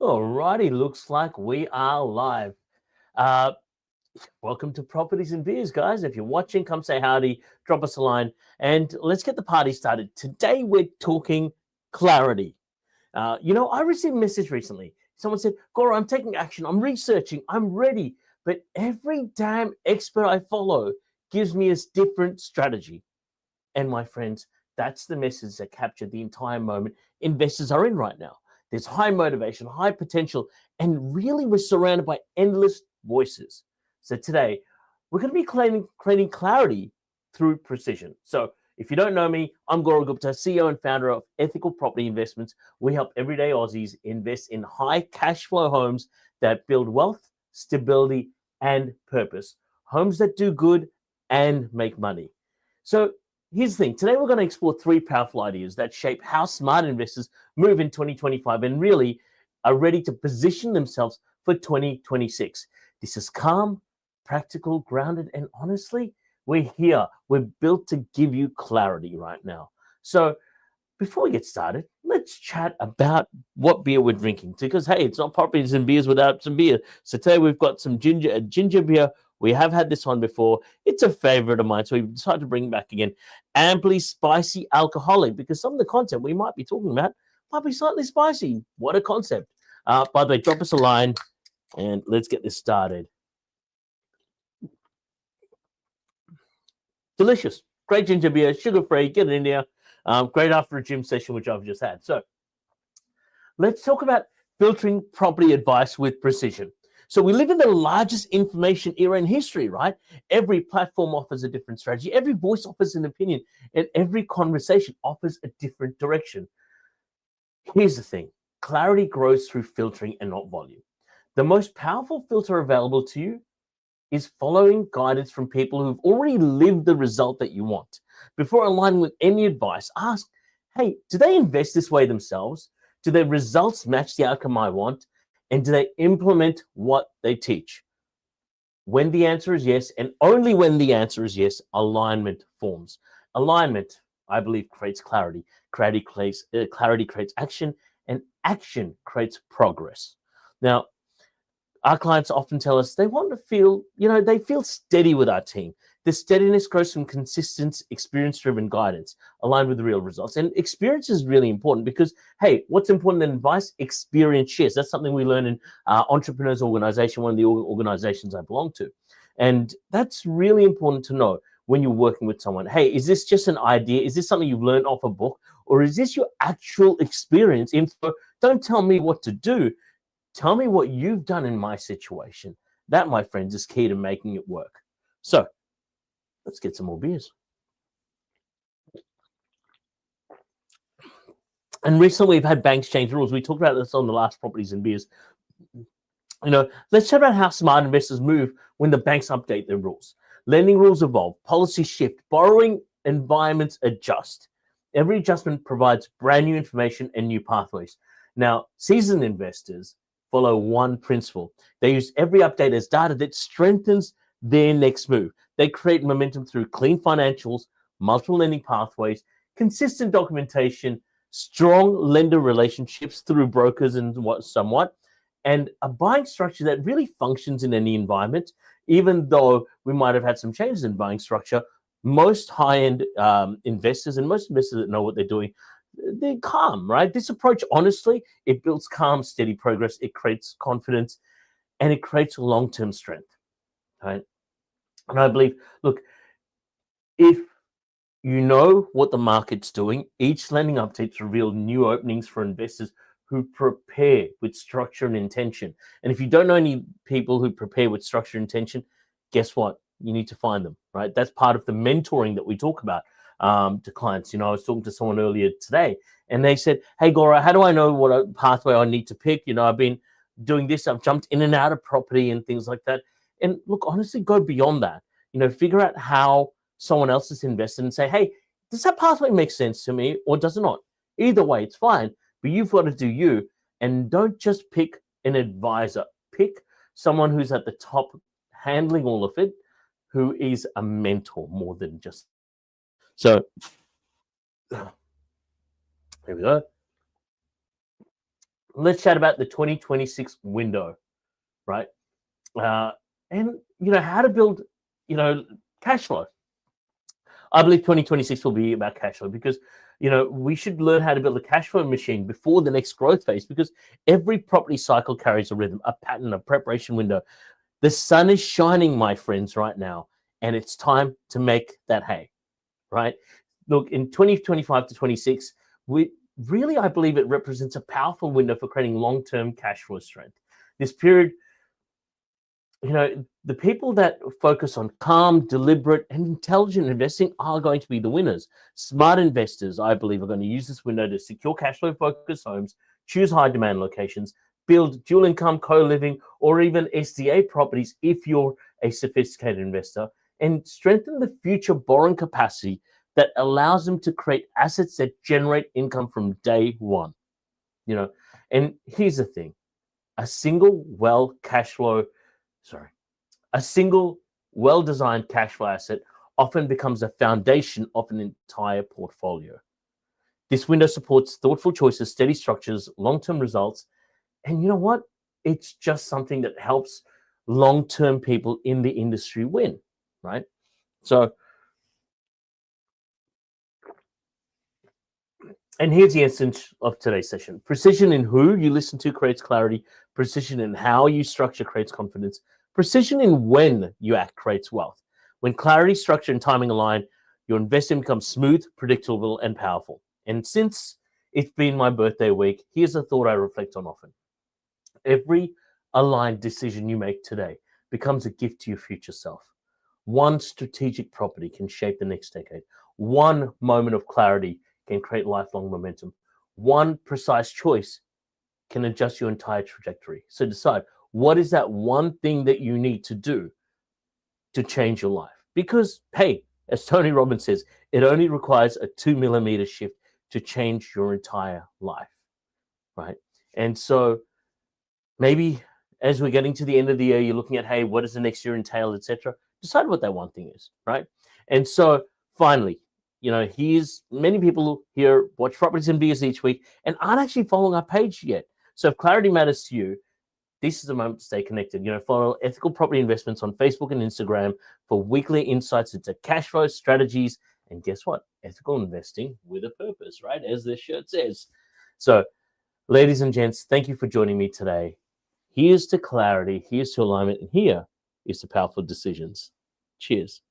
Alrighty, looks like we are live. Uh, Welcome to Properties and Beers, guys. If you're watching, come say howdy, drop us a line, and let's get the party started. Today we're talking clarity. I received a message recently. Someone said, Gora, I'm taking action, I'm researching, I'm ready, but every damn expert I follow gives me a different strategy. And my friends, that's the message that captured the entire moment investors are in right now. There's high motivation, high potential, and really we're surrounded by endless voices. So today, we're going to be creating clarity through precision. So if you don't know me, I'm Gaurav Gupta, CEO and founder of Ethical Property Investments. We help everyday Aussies invest in high cash flow homes that build wealth, stability, and purpose. Homes that do good and make money. So here's the thing. Today, we're going to explore three powerful ideas that shape how smart investors move in 2025 and really are ready to position themselves for 2026. This is calm, practical, grounded, and honestly, we're here. We're built to give you clarity right now. So before we get started, let's chat about what beer we're drinking. Because, hey, it's not properties and beers without some beer. So today we've got some ginger beer. We have had this one before. It's a favorite of mine, so we've decided to bring it back again. Amply spicy alcoholic, because some of the content we might be talking about might be slightly spicy. What a concept. By the way, drop us a line and let's get this started. Delicious. Great ginger beer, sugar-free, get it in there. Great after a gym session, which I've just had. So let's talk about filtering property advice with precision. So we live in the largest information era in history, right? Every platform offers a different strategy. Every voice offers an opinion, and every conversation offers a different direction. Here's the thing. Clarity grows through filtering and not volume. The most powerful filter available to you is following guidance from people who've already lived the result that you want. Before aligning with any advice, ask, hey, do they invest this way themselves? Do their results match the outcome I want? And do they implement what they teach? When the answer is yes, and only when the answer is yes, alignment forms. Alignment, I believe, creates clarity. Clarity creates action, and action creates progress. Now, our clients often tell us they want to feel, they feel steady with our team. The steadiness grows from consistent, experience-driven guidance aligned with the real results. And experience is really important because, hey, what's important in advice? Experience shares. That's something we learn in Entrepreneurs Organization, one of the organizations I belong to. And that's really important to know when you're working with someone. Hey, is this just an idea? Is this something you've learned off a book? Or is this your actual experience? Don't tell me what to do. Tell me what you've done in my situation. That, my friends, is key to making it work. So let's get some more beers. And recently we've had banks change rules. We talked about this on the last Properties and Beers. Let's chat about how smart investors move when the banks update their rules. Lending rules evolve, policies shift, borrowing environments adjust. Every adjustment provides brand new information and new pathways. Now, seasoned investors follow one principle. They use every update as data that strengthens their next move. They create momentum through clean financials, multiple lending pathways, consistent documentation, strong lender relationships through brokers and somewhat, and a buying structure that really functions in any environment. Even though we might have had some changes in buying structure, most high-end investors and most investors that know what they're doing, they're calm, right? This approach, honestly, it builds calm, steady progress. It creates confidence, and it creates long-term strength, right? And I believe, look, if you know what the market's doing, each lending updates reveal new openings for investors who prepare with structure and intention. And if you don't know any people who prepare with structure and intention, guess what? You need to find them, right? That's part of the mentoring that we talk about to clients. I was talking to someone earlier today, and they said, hey, Gora, how do I know what pathway I need to pick? I've been doing this. I've jumped in and out of property and things like that. And look, honestly, go beyond that. Figure out how someone else is invested and say, hey, does that pathway make sense to me or does it not? Either way, it's fine. But you've got to do you, and don't just pick an advisor. Pick someone who's at the top handling all of it, who is a mentor more than just. So here we go. let's chat about the 2026 window, right? And how to build, cash flow. I believe 2026 will be about cash flow because we should learn how to build a cash flow machine before the next growth phase, because every property cycle carries a rhythm, a pattern, a preparation window. The sun is shining, my friends, right now, and it's time to make that hay, right? Look, in 2025 to 26, I believe it represents a powerful window for creating long-term cash flow strength. This period, the people that focus on calm, deliberate, and intelligent investing are going to be the winners. Smart investors, I believe, are going to use this window to secure cash flow focused homes, choose high demand locations, build dual income, co-living, or even SDA properties if you're a sophisticated investor, and strengthen the future borrowing capacity that allows them to create assets that generate income from day one. And here's the thing: a single a single well-designed cash flow asset often becomes a foundation of an entire portfolio. This window supports thoughtful choices, steady structures, long-term results, and you know what? It's just something that helps long-term people in the industry win, right? So, and here's the essence of today's session. Precision in who you listen to creates clarity. Precision in how you structure creates confidence. Precision in when you act creates wealth. When clarity, structure, and timing align, your investing becomes smooth, predictable, and powerful. And since it's been my birthday week, here's a thought I reflect on often. Every aligned decision you make today becomes a gift to your future self. One strategic property can shape the next decade. One moment of clarity can create lifelong momentum. One precise choice can adjust your entire trajectory. So decide, what is that one thing that you need to do to change your life? Because, hey, as Tony Robbins says, it only requires a 2 millimeter shift to change your entire life, right? And so maybe as we're getting to the end of the year, you're looking at, hey, what does the next year entail, etc. Decide what that one thing is, right? And so finally, here's many people here watch Properties and Beers each week and aren't actually following our page yet. So if clarity matters to you, this is the moment to stay connected. Follow Ethical Property Investments on Facebook and Instagram for weekly insights into cash flow strategies. And guess what? Ethical investing with a purpose, right? As this shirt says. So, ladies and gents, thank you for joining me today. Here's to clarity, here's to alignment, and here is to powerful decisions. Cheers.